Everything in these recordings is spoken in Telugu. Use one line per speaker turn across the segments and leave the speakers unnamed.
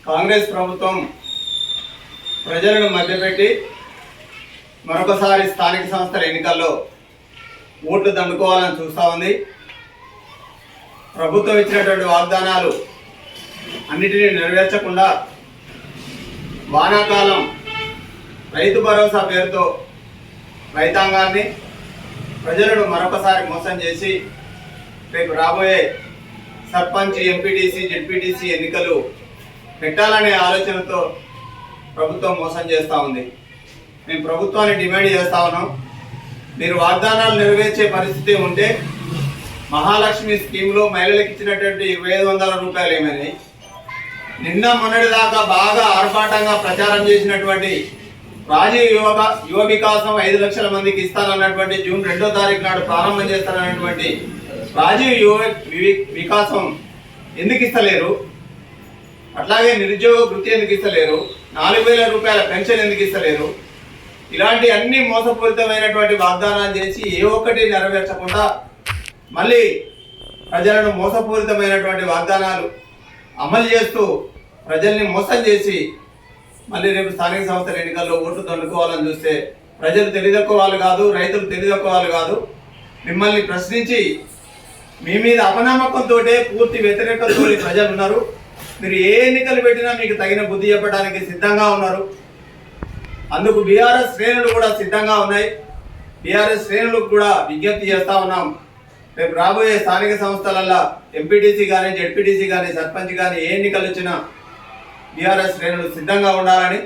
కాంగ్రెస్ ప్రభుత్వం ప్రజలను మభ్యపెట్టి మరొకసారి స్థానిక సంస్థల ఎన్నికల్లో ఓట్లు దండుకోవాలని చూస్తూ ఉంది. ప్రభుత్వం ఇచ్చినటువంటి వాగ్దానాలు అన్నిటినీ నెరవేర్చకుండా వానాకాలం రైతు భరోసా పేరుతో రైతాంగాన్ని ప్రజలను మరొకసారి మోసం చేసి రేపు రాబోయే సర్పంచ్, ఎంపీటీసీ, జెడ్పీటీసీ ఎన్నికలు పెట్టాలనే ఆలోచనతో ప్రభుత్వం మోసం చేస్తూ ఉంది. మేము ప్రభుత్వాన్ని డిమాండ్ చేస్తూ ఉన్నాం, మీరు వాగ్దానాలు నెరవేర్చే పరిస్థితి ఉంటే మహాలక్ష్మి స్కీమ్లో మహిళలకు ఇచ్చినటువంటి 2500 రూపాయలు ఏమైనాయి? నిన్న మొన్నటి దాకా బాగా ఆర్భాటంగా ప్రచారం చేసినటువంటి రాజీవ్ యువ వికాసం 5 లక్షల మందికి ఇస్తానన్నటువంటి జూన్ 2వ తారీఖు నాడు ప్రారంభం చేస్తానన్నటువంటి రాజీవ్ యువ వికాసం ఎందుకు ఇస్తలేరు? అట్లాగే నిరుద్యోగ వృత్తి ఎందుకు ఇస్తలేరు? 4000 రూపాయల పెన్షన్ ఎందుకు ఇస్తలేరు? ఇలాంటి అన్ని మోసపూరితమైనటువంటి వాగ్దానాలు చేసి ఏ ఒక్కటి నెరవేర్చకుండా మళ్ళీ ప్రజలను మోసపూరితమైనటువంటి వాగ్దానాలు అమలు చేస్తూ ప్రజల్ని మోసం చేసి మళ్ళీ రేపు స్థానిక సంస్థల ఎన్నికల్లో ఓట్లు దండుకోవాలని చూస్తే ప్రజలు తెలియదక్కువ వాళ్ళు కాదు, రైతులు తెలియదక్కువ వాళ్ళు కాదు. మిమ్మల్ని ప్రశ్నించి మీ మీద అపనమ్మకంతో పూర్తి వ్యతిరేకతతో ప్రజలు ఉన్నారు. మీరు ఏ ఎన్నికలు పెట్టినా మీకు తగిన బుద్ధి చెప్పడానికి సిద్ధంగా ఉన్నారు. అందుకు బీఆర్ఎస్ శ్రేణులు కూడా సిద్ధంగా ఉన్నాయి. బీఆర్ఎస్ శ్రేణులకు కూడా విజ్ఞప్తి చేస్తూ ఉన్నాం, రేపు రాబోయే స్థానిక సంస్థలల్లో ఎంపీటీసీ కానీ, జెడ్పీటీసీ కానీ, సర్పంచ్ కానీ ఏ ఎన్నికలు వచ్చినా బీఆర్ఎస్ శ్రేణులు సిద్ధంగా ఉండాలని,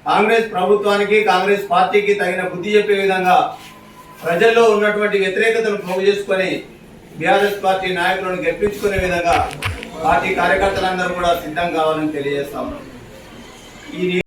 కాంగ్రెస్ ప్రభుత్వానికి, కాంగ్రెస్ పార్టీకి తగిన బుద్ధి చెప్పే విధంగా ప్రజల్లో ఉన్నటువంటి వ్యతిరేకతను పోగు చేసుకొని బీఆర్ఎస్ పార్టీ నాయకులను గెలిపించుకునే విధంగా పార్టీ కార్యకర్తలందరూ కూడా సిద్ధం కావాలని తెలియజేస్తాం. ఈ